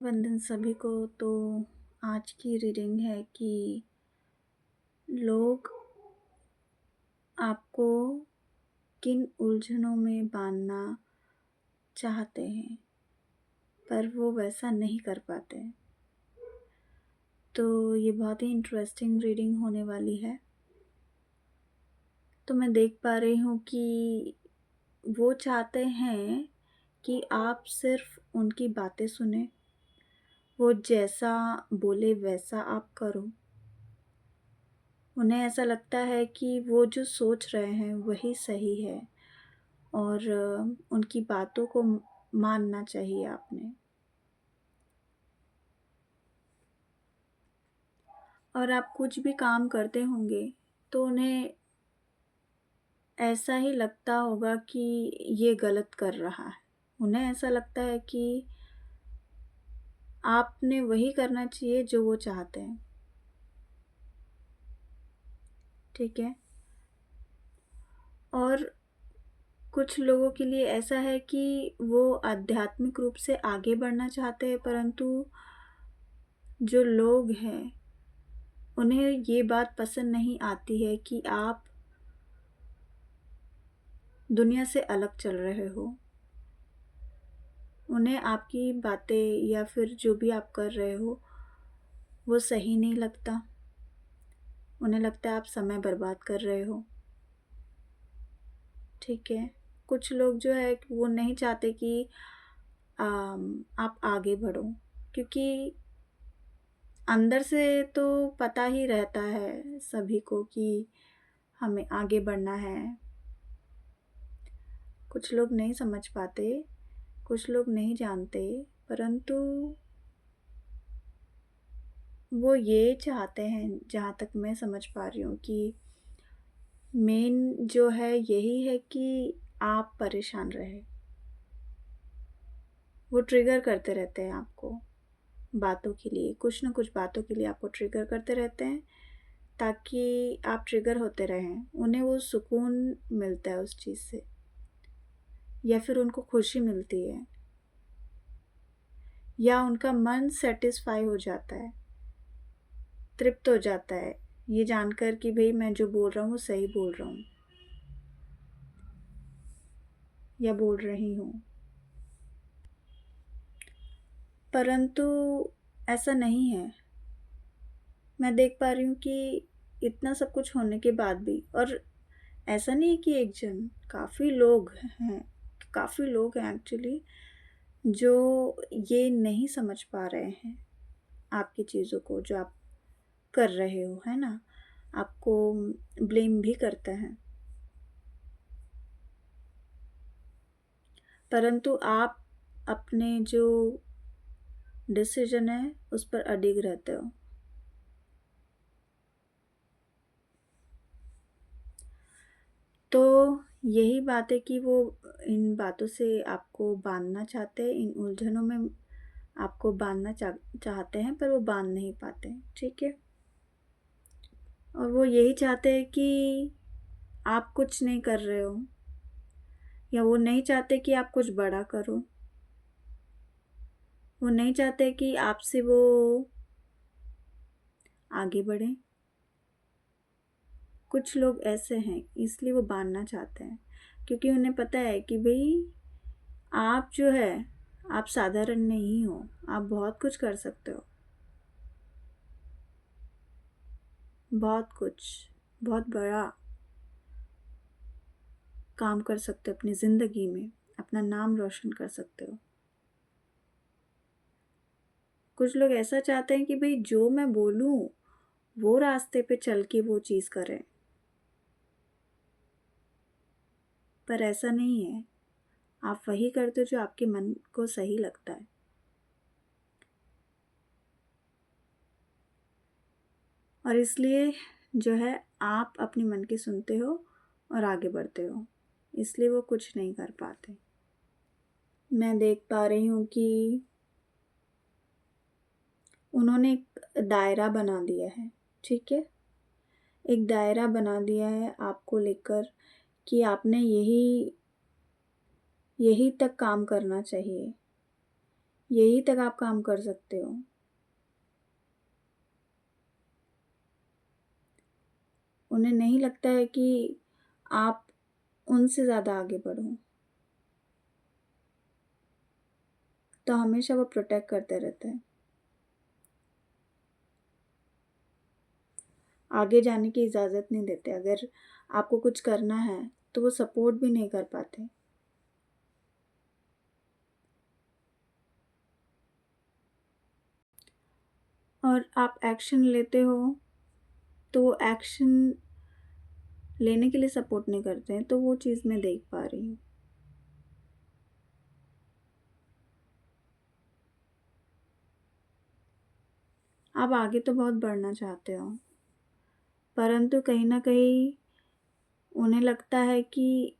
वंदन सभी को। तो आज की रीडिंग है कि लोग आपको किन उलझनों में बांधना चाहते हैं पर वो वैसा नहीं कर पाते। तो ये बहुत ही इंटरेस्टिंग रीडिंग होने वाली है। तो मैं देख पा रही हूँ कि वो चाहते हैं कि आप सिर्फ उनकी बातें सुने, वो जैसा बोले वैसा आप करो। उन्हें ऐसा लगता है कि वो जो सोच रहे हैं वही सही है और उनकी बातों को मानना चाहिए आपने। और आप कुछ भी काम करते होंगे तो उन्हें ऐसा ही लगता होगा कि ये गलत कर रहा है। उन्हें ऐसा लगता है कि आपने वही करना चाहिए जो वो चाहते हैं। ठीक है। और कुछ लोगों के लिए ऐसा है कि वो आध्यात्मिक रूप से आगे बढ़ना चाहते हैं, परंतु जो लोग हैं उन्हें ये बात पसंद नहीं आती है कि आप दुनिया से अलग चल रहे हो। उन्हें आपकी बातें या फिर जो भी आप कर रहे हो वो सही नहीं लगता। उन्हें लगता है आप समय बर्बाद कर रहे हो। ठीक है। कुछ लोग जो है वो नहीं चाहते कि आप आगे बढ़ो, क्योंकि अंदर से तो पता ही रहता है सभी को कि हमें आगे बढ़ना है। कुछ लोग नहीं समझ पाते, कुछ लोग नहीं जानते, परंतु वो ये चाहते हैं, जहाँ तक मैं समझ पा रही हूँ, कि मेन जो है यही है कि आप परेशान रहे। वो ट्रिगर करते रहते हैं आपको बातों के लिए, कुछ ना कुछ बातों के लिए आपको ट्रिगर करते रहते हैं ताकि आप ट्रिगर होते रहें। उन्हें वो सुकून मिलता है उस चीज़ से, या फिर उनको खुशी मिलती है, या उनका मन सेटिस्फाई हो जाता है, तृप्त हो जाता है ये जानकर कि भाई मैं जो बोल रहा हूँ वो सही बोल रहा हूँ या बोल रही हूँ। परंतु ऐसा नहीं है। मैं देख पा रही हूँ कि इतना सब कुछ होने के बाद भी, और ऐसा नहीं है कि एक जन, काफ़ी लोग हैं एक्चुअली जो ये नहीं समझ पा रहे हैं आपकी चीज़ों को जो आप कर रहे हो, है ना। आपको ब्लेम भी करते हैं, परंतु आप अपने जो डिसीजन है उस पर अडिग रहते हो। तो यही बात है कि वो इन बातों से आपको बांधना चाहते हैं, इन उलझनों में आपको बांधना चाहते हैं, पर वो बांध नहीं पाते। ठीक है। और वो यही चाहते हैं कि आप कुछ नहीं कर रहे हो, या वो नहीं चाहते कि आप कुछ बड़ा करो। वो नहीं चाहते कि आपसे वो आगे बढ़े। कुछ लोग ऐसे हैं, इसलिए वो बांधना चाहते हैं, क्योंकि उन्हें पता है कि भाई आप जो है, आप साधारण नहीं हो, आप बहुत कुछ कर सकते हो। बहुत कुछ, बहुत बड़ा काम कर सकते हो अपनी ज़िंदगी में, अपना नाम रोशन कर सकते हो। कुछ लोग ऐसा चाहते हैं कि भाई जो मैं बोलूँ वो रास्ते पे चल के वो चीज़ करें, पर ऐसा नहीं है। आप वही करते हो जो आपके मन को सही लगता है। और इसलिए जो है आप अपने मन की सुनते हो और आगे बढ़ते हो, इसलिए वो कुछ नहीं कर पाते। मैं देख पा रही हूँ कि उन्होंने एक दायरा बना दिया है। ठीक है। एक दायरा बना दिया है आपको लेकर कि आपने यही तक काम करना चाहिए, यही तक आप काम कर सकते हो। उन्हें नहीं लगता है कि आप उनसे ज़्यादा आगे बढ़ो, तो हमेशा वो प्रोटेक्ट करते रहते हैं। आगे जाने की इजाज़त नहीं देते। अगर आपको कुछ करना है तो वो सपोर्ट भी नहीं कर पाते। और आप एक्शन लेते हो तो वो एक्शन लेने के लिए सपोर्ट नहीं करते हैं, तो वो चीज़ मैं देख पा रही हूँ। आप आगे तो बहुत बढ़ना चाहते हो, परंतु कहीं न कहीं उन्हें लगता है कि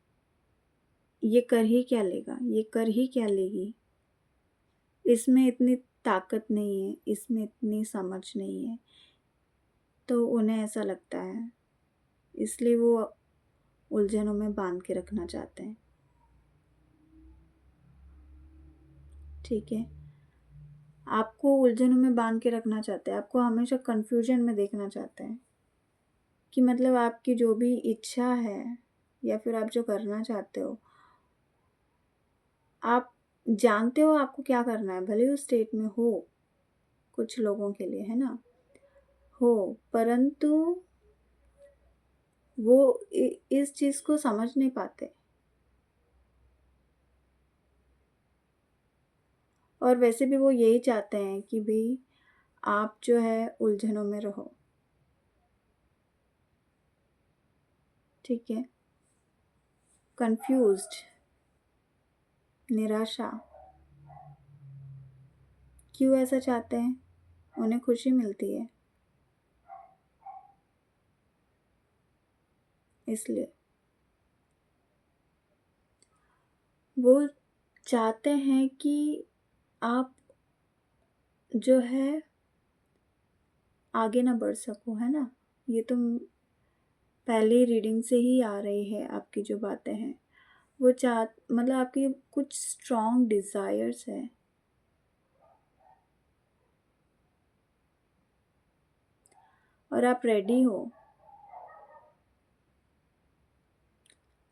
ये कर ही क्या लेगा, ये कर ही क्या लेगी, इसमें इतनी ताकत नहीं है, इसमें इतनी समझ नहीं है, तो उन्हें ऐसा लगता है, इसलिए वो उलझनों में बांध के रखना चाहते हैं। ठीक है? आपको उलझनों में बांध के रखना चाहते हैं, आपको हमेशा कन्फ्यूजन में देखना चाहते हैं कि मतलब आपकी जो भी इच्छा है या फिर आप जो करना चाहते हो, आप जानते हो आपको क्या करना है, भले ही उस स्टेट में हो, कुछ लोगों के लिए, है ना? हो, परंतु वो इस चीज़ को समझ नहीं पाते और वैसे भी वो यही चाहते हैं कि भई आप जो है उलझनों में रहो। ठीक है? कन्फ्यूज़्ड, निराशा, क्यों ऐसा चाहते हैं? उन्हें खुशी मिलती है, इसलिए। वो चाहते हैं कि आप जो है आगे ना बढ़ सको, है ना? ये तो पहली रीडिंग से ही आ रही है आपकी जो बातें हैं। वो मतलब आपकी कुछ स्ट्रॉन्ग डिज़ायर्स है और आप रेडी हो।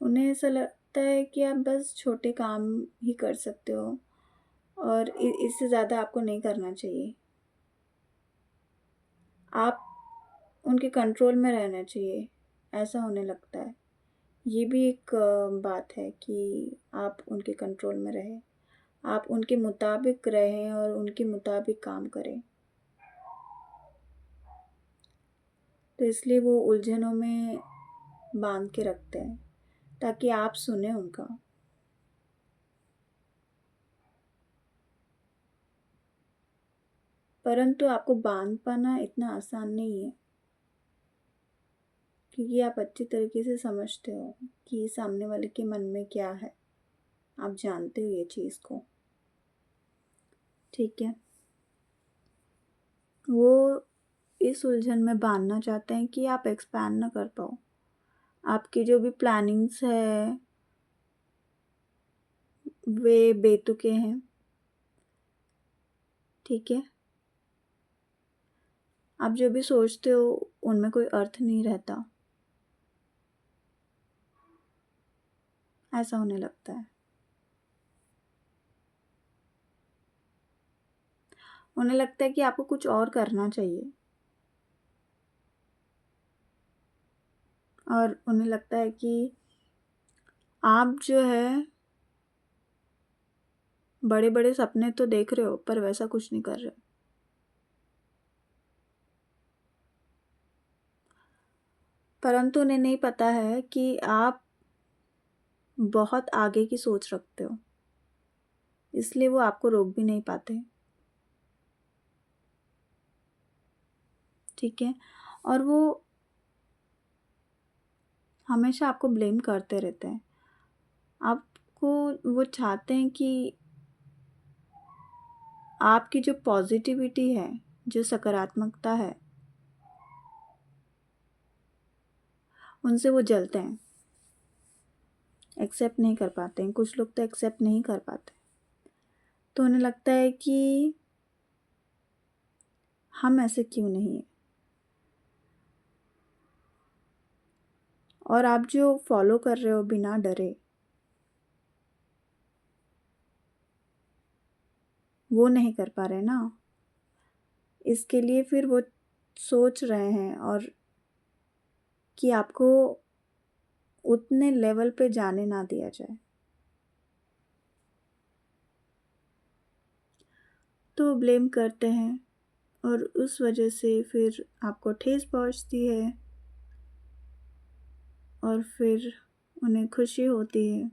उन्हें ऐसा लगता है कि आप बस छोटे काम ही कर सकते हो और इससे ज़्यादा आपको नहीं करना चाहिए। आप उनके कंट्रोल में रहना चाहिए, ऐसा उन्हें लगता है। ये भी एक बात है कि आप उनके कंट्रोल में रहें, आप उनके मुताबिक रहें और उनके मुताबिक काम करें। तो इसलिए वो उलझनों में बांध के रखते हैं ताकि आप सुने उनका। परंतु आपको बांध पाना इतना आसान नहीं है, क्योंकि आप अच्छी तरीके से समझते हो कि सामने वाले के मन में क्या है। आप जानते हो ये चीज़ को। ठीक है? वो इस उलझन में बांधना चाहते हैं कि आप एक्सपैंड ना कर पाओ। आपकी जो भी प्लानिंग्स है वे बेतुके हैं। ठीक है? आप जो भी सोचते हो उनमें कोई अर्थ नहीं रहता, ऐसा उन्हें लगता है। उन्हें लगता है कि आपको कुछ और करना चाहिए और उन्हें लगता है कि आप जो है बड़े-बड़े सपने तो देख रहे हो पर वैसा कुछ नहीं कर रहे हो। परंतु उन्हें नहीं पता है कि आप बहुत आगे की सोच रखते हो, इसलिए वो आपको रोक भी नहीं पाते। ठीक है? और वो हमेशा आपको ब्लेम करते रहते हैं। आपको वो चाहते हैं कि आपकी जो पॉज़िटिविटी है, जो सकारात्मकता है, उनसे वो जलते हैं, एक्सेप्ट नहीं कर पाते हैं। कुछ लोग तो एक्सेप्ट नहीं कर पाते। तो उन्हें लगता है कि हम ऐसे क्यों नहीं हैं। और आप जो फॉलो कर रहे हो बिना डरे, वो नहीं कर पा रहे ना, इसके लिए फिर वो सोच रहे हैं और कि आपको उतने लेवल पे जाने ना दिया जाए। तो ब्लेम करते हैं और उस वजह से फिर आपको ठेस पहुंचती है और फिर उन्हें खुशी होती है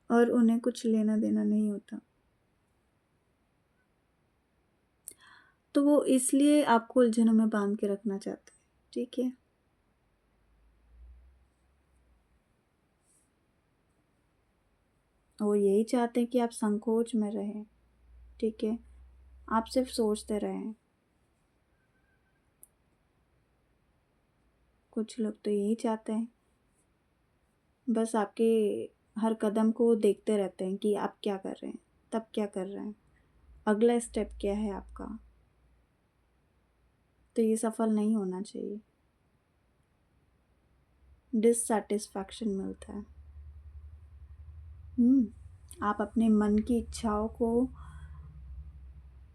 और उन्हें कुछ लेना देना नहीं होता। तो वो इसलिए आपको उलझनों में बांध के रखना चाहते हैं, ठीक है। वो यही चाहते हैं कि आप संकोच में रहें, ठीक है। आप सिर्फ सोचते रहें। कुछ लोग तो यही चाहते हैं, बस आपके हर कदम को देखते रहते हैं कि आप क्या कर रहे हैं, तब क्या कर रहे हैं, अगला स्टेप क्या है आपका। तो ये सफल नहीं होना चाहिए, डिससैटिस्फैक्शन मिलता है। आप अपने मन की इच्छाओं को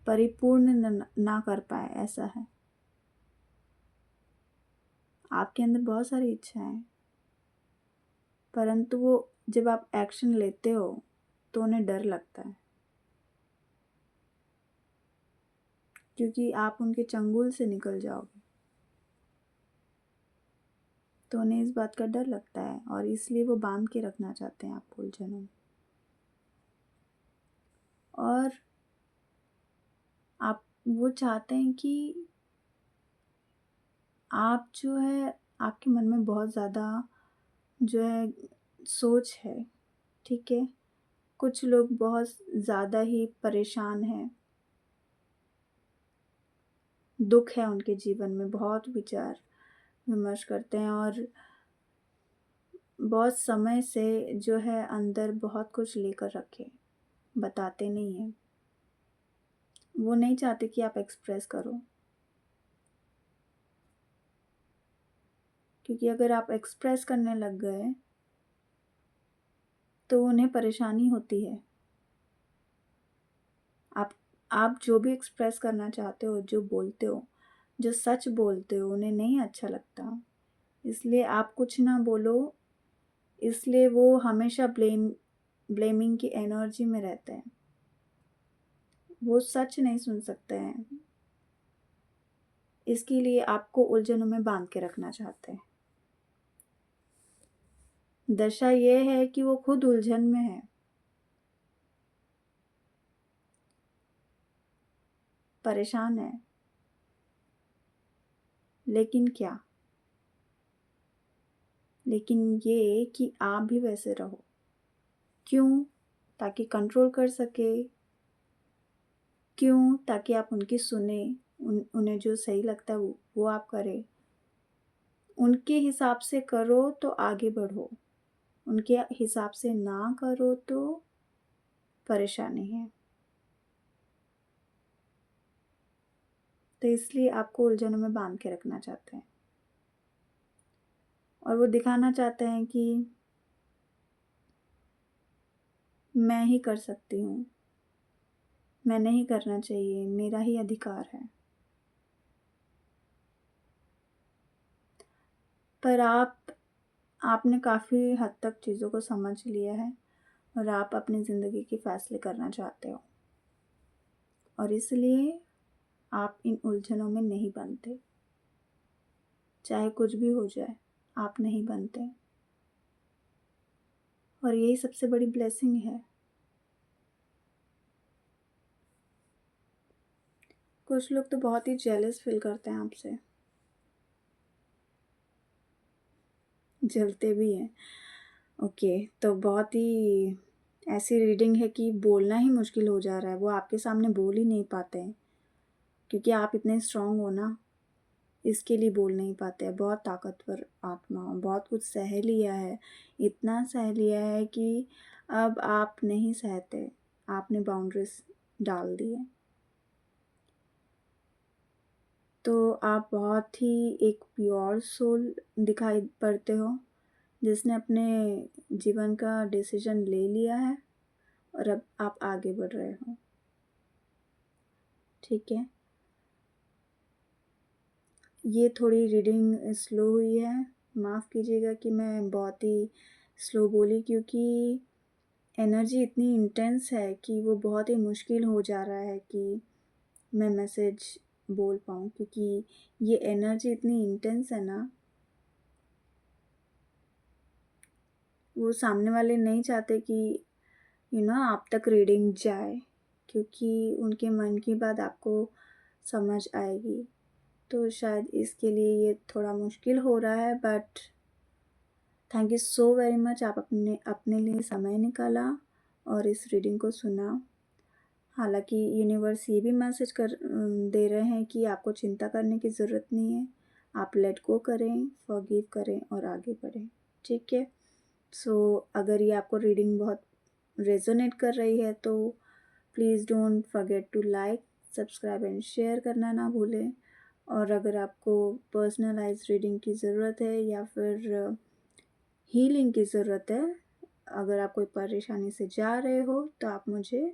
परिपूर्ण ना कर पाए, ऐसा है। आपके अंदर बहुत सारी इच्छाएं हैं, परंतु वो जब आप एक्शन लेते हो तो उन्हें डर लगता है, क्योंकि आप उनके चंगुल से निकल जाओगे। तो उन्हें इस बात का डर लगता है और इसलिए वो बांध के रखना चाहते हैं आपको उलझनों में। और आप वो चाहते हैं कि आप जो है, आपके मन में बहुत ज़्यादा जो है सोच है, ठीक है। कुछ लोग बहुत ज़्यादा ही परेशान हैं, दुख है उनके जीवन में, बहुत विचार विमर्श करते हैं और बहुत समय से जो है अंदर बहुत कुछ लेकर रखे, बताते नहीं हैं। वो नहीं चाहते कि आप एक्सप्रेस करो, क्योंकि अगर आप एक्सप्रेस करने लग गए तो उन्हें परेशानी होती है। आप जो भी एक्सप्रेस करना चाहते हो, जो बोलते हो, जो सच बोलते हो, उन्हें नहीं अच्छा लगता। इसलिए आप कुछ ना बोलो, इसलिए वो हमेशा ब्लेमिंग की एनर्जी में रहते हैं। वो सच नहीं सुन सकते हैं, इसके लिए आपको उलझनों में बांध के रखना चाहते हैं। दशा ये है कि वो खुद उलझन में है, परेशान है, लेकिन क्या, लेकिन ये कि आप भी वैसे रहो। क्यों? ताकि कंट्रोल कर सके। क्यों? ताकि आप उनकी सुने, उन्हें जो सही लगता है वो आप करें। उनके हिसाब से करो तो आगे बढ़ो, उनके हिसाब से ना करो तो परेशानी है। तो इसलिए आपको उलझनों में बांध के रखना चाहते हैं और वो दिखाना चाहते हैं कि मैं ही कर सकती हूँ, मैं नहीं करना चाहिए, मेरा ही अधिकार है। पर आपने काफ़ी हद तक चीज़ों को समझ लिया है और आप अपनी ज़िंदगी के फैसले करना चाहते हो और इसलिए आप इन उलझनों में नहीं बनते। चाहे कुछ भी हो जाए, आप नहीं बनते और यही सबसे बड़ी ब्लेसिंग है। कुछ लोग तो बहुत ही जेलस फील करते हैं आपसे, जलते भी हैं। ओके, तो बहुत ही ऐसी रीडिंग है कि बोलना ही मुश्किल हो जा रहा है। वो आपके सामने बोल ही नहीं पाते हैं, क्योंकि आप इतने स्ट्रांग हो ना, इसके लिए बोल नहीं पाते हैं। बहुत ताकतवर आत्मा हो, बहुत कुछ सह लिया है, इतना सह लिया है कि अब आप नहीं सहते। आपने बाउंड्रीज डाल दी है। तो आप बहुत ही एक प्योर सोल दिखाई पड़ते हो, जिसने अपने जीवन का डिसीजन ले लिया है और अब आप आगे बढ़ रहे हो। ठीक है, ये थोड़ी रीडिंग स्लो हुई है, माफ़ कीजिएगा कि मैं बहुत ही स्लो बोली, क्योंकि एनर्जी इतनी इंटेंस है कि वो बहुत ही मुश्किल हो जा रहा है कि मैं मैसेज बोल पाऊँ, क्योंकि ये एनर्जी इतनी इंटेंस है ना, वो सामने वाले नहीं चाहते कि आप तक रीडिंग जाए, क्योंकि उनके मन की बात आपको समझ आएगी। तो शायद इसके लिए ये थोड़ा मुश्किल हो रहा है, but thank you so very much, आप अपने अपने लिए समय निकाला और इस रीडिंग को सुना। हालांकि यूनिवर्स ये भी मैसेज दे रहे हैं कि आपको चिंता करने की ज़रूरत नहीं है, आप लेट गो करें, फॉरगिव करें और आगे बढ़ें। ठीक है, सो अगर ये आपको रीडिंग बहुत रेजोनेट कर रही है तो please don't forget to like, subscribe and share करना ना भूलें। और अगर आपको पर्सनलाइज रीडिंग की ज़रूरत है या फिर हीलिंग की ज़रूरत है, अगर आप कोई परेशानी से जा रहे हो तो आप मुझे